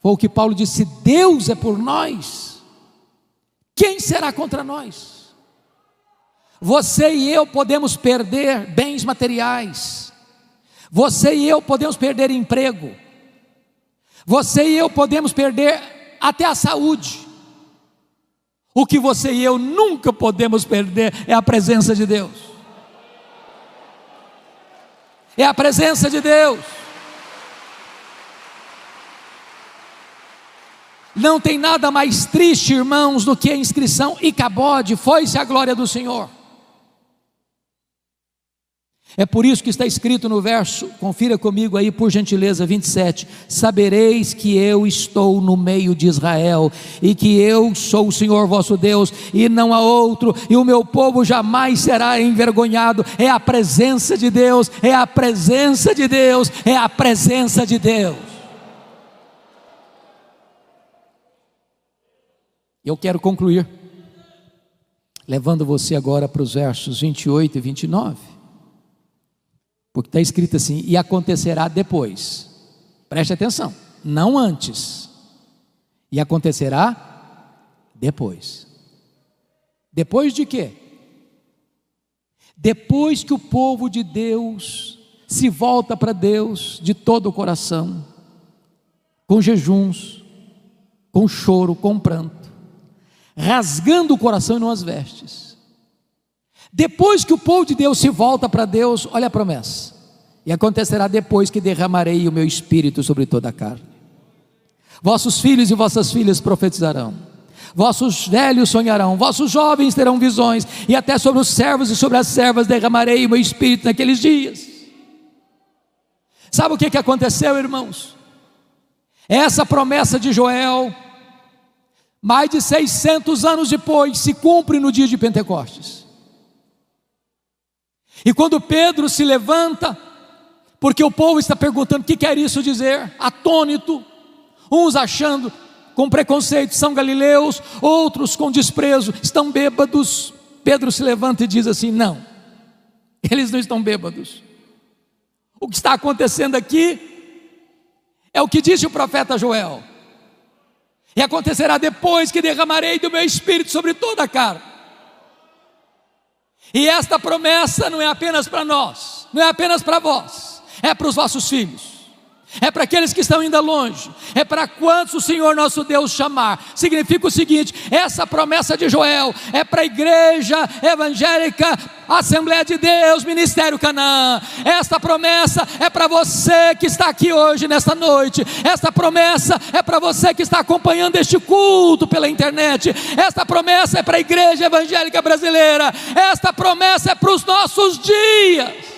Foi o que Paulo disse: se Deus é por nós, quem será contra nós? Você e eu podemos perder bens materiais, você e eu podemos perder emprego, você e eu podemos perder até a saúde. O que você e eu nunca podemos perder é a presença de Deus. É a presença de Deus. Não tem nada mais triste, irmãos, do que a inscrição Icabode, foi-se a glória do Senhor. É por isso que está escrito no verso, confira comigo aí por gentileza, 27, sabereis que eu estou no meio de Israel, e que eu sou o Senhor vosso Deus, e não há outro, e o meu povo jamais será envergonhado. É a presença de Deus, é a presença de Deus, é a presença de Deus. Eu quero concluir, levando você agora para os versos 28 e 29, porque está escrito assim: e acontecerá depois, preste atenção, não antes, e acontecerá depois. Depois de quê? Depois que o povo de Deus se volta para Deus de todo o coração, com jejuns, com choro, com pranto, rasgando o coração e não as vestes. Depois que o povo de Deus se volta para Deus, olha a promessa: e acontecerá depois que derramarei o meu espírito sobre toda a carne. Vossos filhos e vossas filhas profetizarão, vossos velhos sonharão, vossos jovens terão visões, e até sobre os servos e sobre as servas derramarei o meu espírito naqueles dias. Sabe o que aconteceu, irmãos? Essa promessa de Joel, mais de 600 anos depois, se cumpre no dia de Pentecostes. E quando Pedro se levanta, porque o povo está perguntando o que quer isso dizer, atônito, uns achando com preconceito são galileus, outros com desprezo, estão bêbados. Pedro se levanta e diz assim: não, eles não estão bêbados. O que está acontecendo aqui é o que disse o profeta Joel: e acontecerá depois que derramarei do meu espírito sobre toda a carne. E esta promessa não é apenas para nós, não é apenas para vós, é para os vossos filhos, é para aqueles que estão ainda longe, é para quantos o Senhor nosso Deus chamar. Significa o seguinte: essa promessa de Joel é para a igreja evangélica, Assembleia de Deus, Ministério Canaã. Esta promessa é para você que está aqui hoje, nesta noite. Esta promessa é para você que está acompanhando este culto pela internet. Esta promessa é para a igreja evangélica brasileira. Esta promessa é para os nossos dias.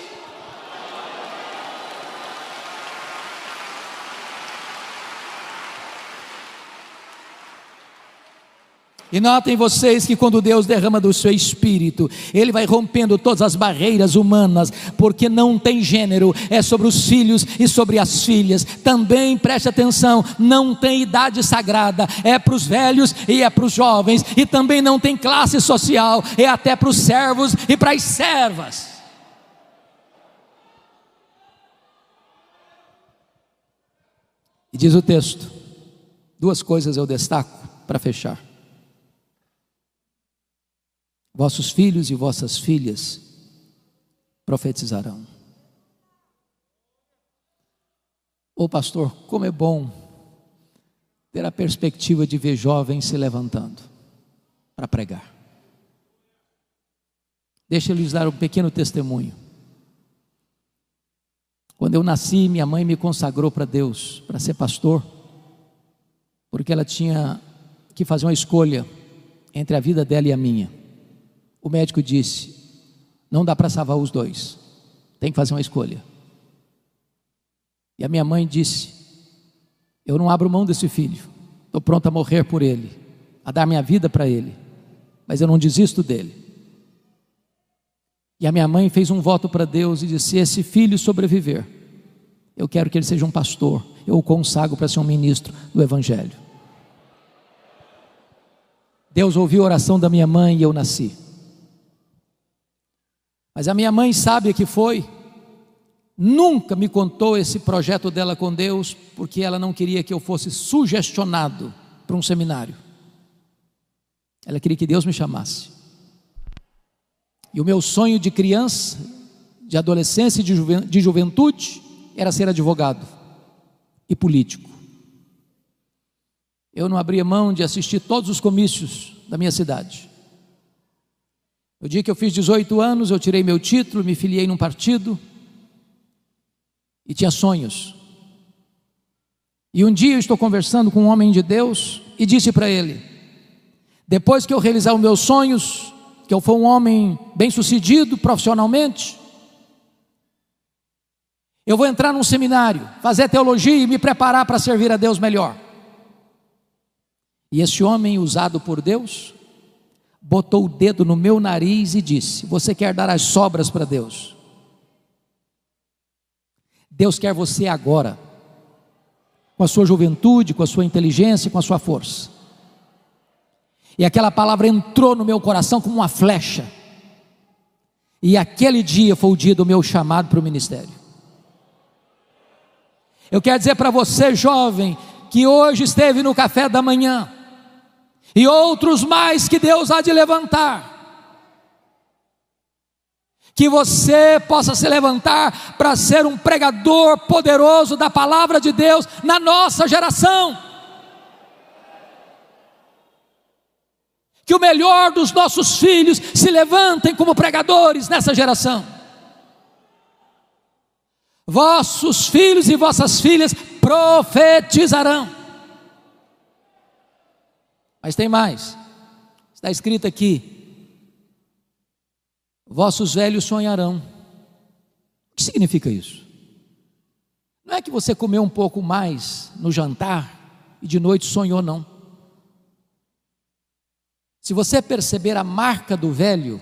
E notem vocês que quando Deus derrama do seu Espírito, Ele vai rompendo todas as barreiras humanas, porque não tem gênero, é sobre os filhos e sobre as filhas. Também preste atenção, não tem idade sagrada, é para os velhos e é para os jovens. E também não tem classe social, é até para os servos e para as servas. E diz o texto, duas coisas eu destaco para fechar: vossos filhos e vossas filhas profetizarão. Ô pastor, como é bom ter a perspectiva de ver jovens se levantando para pregar. Deixa eu lhes dar um pequeno testemunho. Quando eu nasci, minha mãe me consagrou para Deus, para ser pastor, porque ela tinha que fazer uma escolha entre a vida dela e a minha. O médico disse: não dá para salvar os dois, tem que fazer uma escolha. E a minha mãe disse: eu não abro mão desse filho, estou pronto a morrer por ele, a dar minha vida para ele, mas eu não desisto dele. E a minha mãe fez um voto para Deus e disse: se esse filho sobreviver, eu quero que ele seja um pastor, eu o consagro para ser um ministro do Evangelho. Deus ouviu a oração da minha mãe e eu nasci. Mas a minha mãe, sábia que foi, nunca me contou esse projeto dela com Deus, porque ela não queria que eu fosse sugestionado para um seminário. Ela queria que Deus me chamasse. E o meu sonho de criança, de adolescência e de juventude era ser advogado e político. Eu não abria mão de assistir todos os comícios da minha cidade. No dia que eu fiz 18 anos, eu tirei meu título, me filiei num partido e tinha sonhos. E um dia eu estou conversando com um homem de Deus e disse para ele: depois que eu realizar os meus sonhos, que eu for um homem bem sucedido profissionalmente, eu vou entrar num seminário, fazer teologia e me preparar para servir a Deus melhor. E esse homem, usado por Deus, botou o dedo no meu nariz e disse: você quer dar as sobras para Deus? Deus quer você agora, com a sua juventude, com a sua inteligência, com a sua força. E aquela palavra entrou no meu coração como uma flecha. E aquele dia foi o dia do meu chamado para o ministério. Eu quero dizer para você, jovem, que hoje esteve no café da manhã, e outros mais que Deus há de levantar, que você possa se levantar para ser um pregador poderoso da palavra de Deus na nossa geração. Que o melhor dos nossos filhos se levantem como pregadores nessa geração. Vossos filhos e vossas filhas profetizarão. Mas tem mais, está escrito aqui: vossos velhos sonharão. O que significa isso? Não é que você comeu um pouco mais no jantar e de noite sonhou, não. Se você perceber a marca do velho,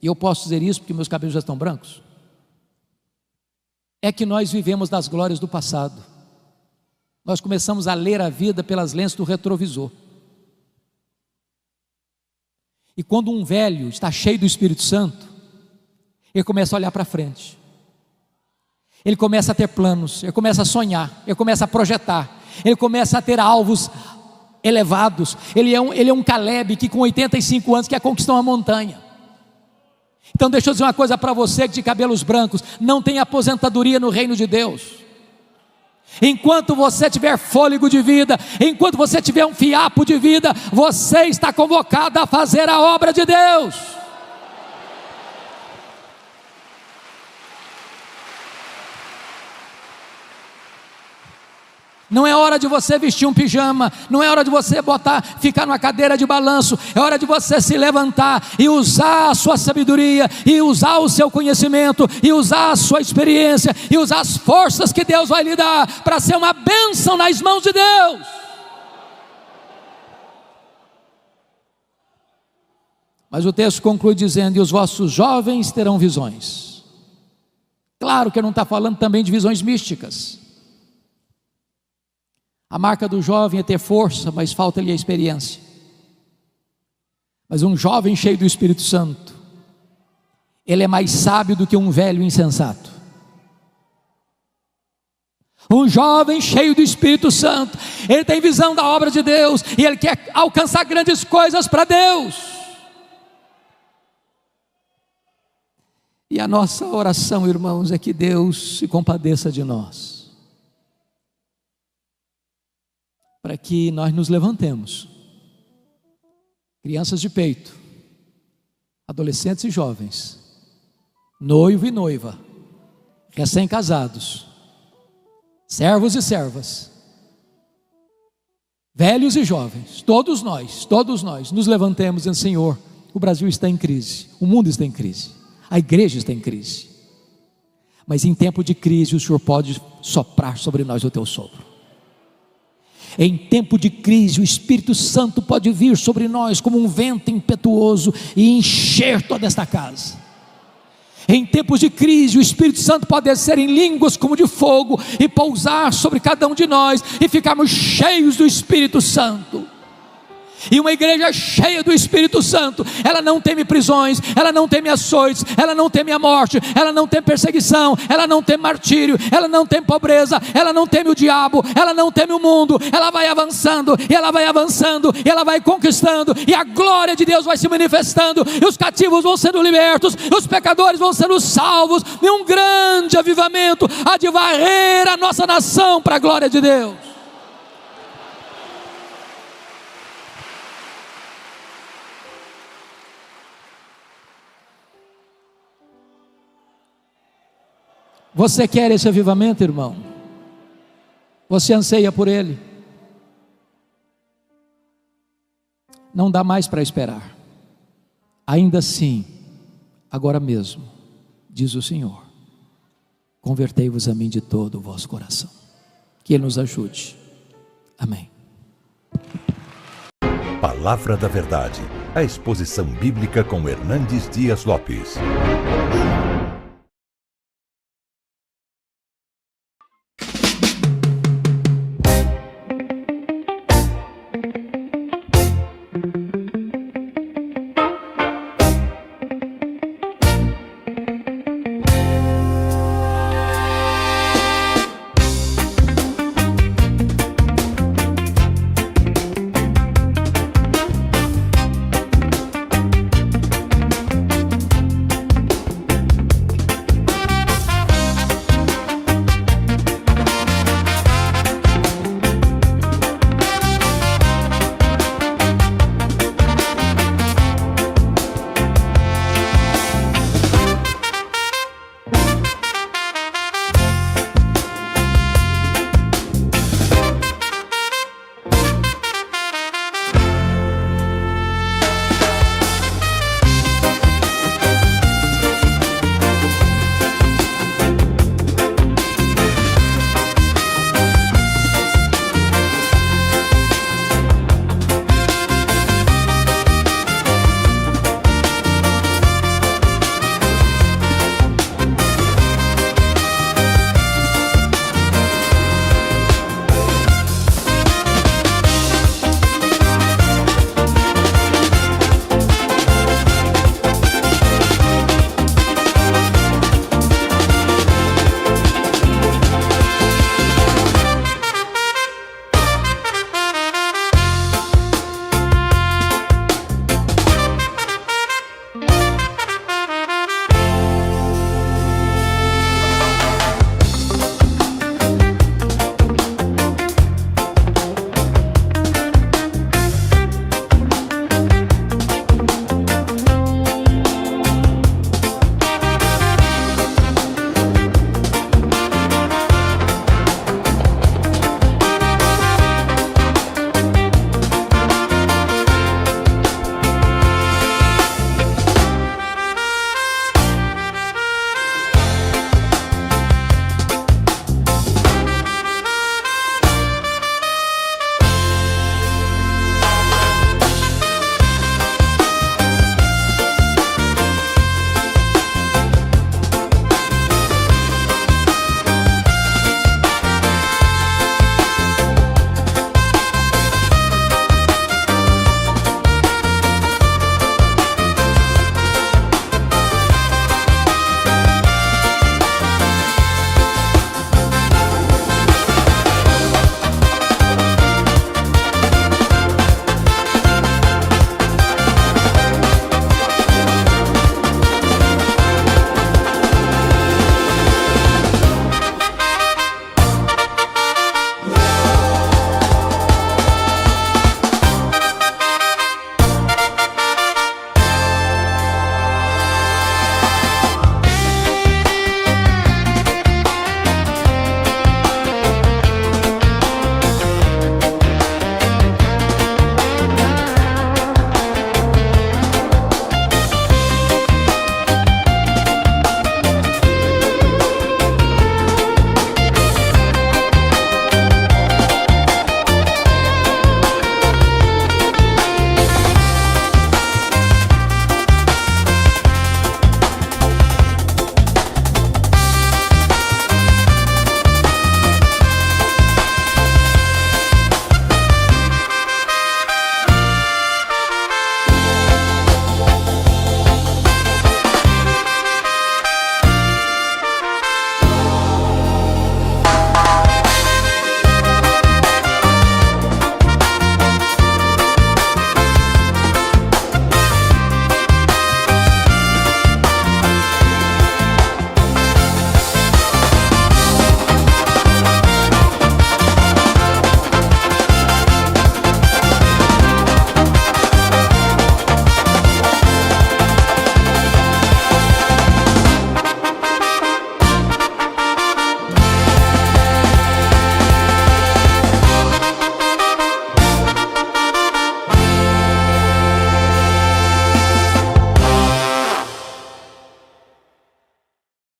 e eu posso dizer isso porque meus cabelos já estão brancos, é que nós vivemos das glórias do passado. Nós começamos a ler a vida pelas lentes do retrovisor. E quando um velho está cheio do Espírito Santo, ele começa a olhar para frente, ele começa a ter planos, ele começa a sonhar, ele começa a projetar, ele começa a ter alvos elevados. Ele é um Caleb que com 85 anos quer conquistar uma montanha. Então deixa eu dizer uma coisa para você que de cabelos brancos: não tem aposentadoria no reino de Deus. Enquanto você tiver fôlego de vida, enquanto você tiver um fiapo de vida, você está convocado a fazer a obra de Deus. Não é hora de você vestir um pijama, não é hora de você ficar numa cadeira de balanço, é hora de você se levantar e usar a sua sabedoria, e usar o seu conhecimento, e usar a sua experiência, e usar as forças que Deus vai lhe dar, para ser uma bênção nas mãos de Deus. Mas o texto conclui dizendo: e os vossos jovens terão visões. Claro que não está falando também de visões místicas. A marca do jovem é ter força, mas falta-lhe a experiência. Mas um jovem cheio do Espírito Santo, ele é mais sábio do que um velho insensato. Um jovem cheio do Espírito Santo, ele tem visão da obra de Deus, e ele quer alcançar grandes coisas para Deus. E a nossa oração, irmãos, é que Deus se compadeça de nós, para que nós nos levantemos, crianças de peito, adolescentes e jovens, noivo e noiva, recém-casados, servos e servas, velhos e jovens, todos nós nos levantemos dizendo: Senhor, o Brasil está em crise, o mundo está em crise, a igreja está em crise, mas em tempo de crise o Senhor pode soprar sobre nós o teu sopro. Em tempo de crise, o Espírito Santo pode vir sobre nós como um vento impetuoso e encher toda esta casa. Em tempos de crise, o Espírito Santo pode descer em línguas como de fogo e pousar sobre cada um de nós, e ficarmos cheios do Espírito Santo. E uma igreja cheia do Espírito Santo, ela não teme prisões, ela não teme açoites, ela não teme a morte, ela não teme perseguição, ela não teme martírio, ela não teme pobreza, ela não teme o diabo, ela não teme o mundo. Ela vai avançando, e ela vai avançando, e ela vai conquistando, e a glória de Deus vai se manifestando, e os cativos vão sendo libertos, e os pecadores vão sendo salvos, e um grande avivamento há de varrer a nossa nação para a glória de Deus. Você quer esse avivamento, irmão? Você anseia por ele? Não dá mais para esperar. Ainda assim, agora mesmo, diz o Senhor: convertei-vos a mim de todo o vosso coração. Que Ele nos ajude. Amém. Palavra da Verdade, a exposição bíblica com Hernandes Dias Lopes.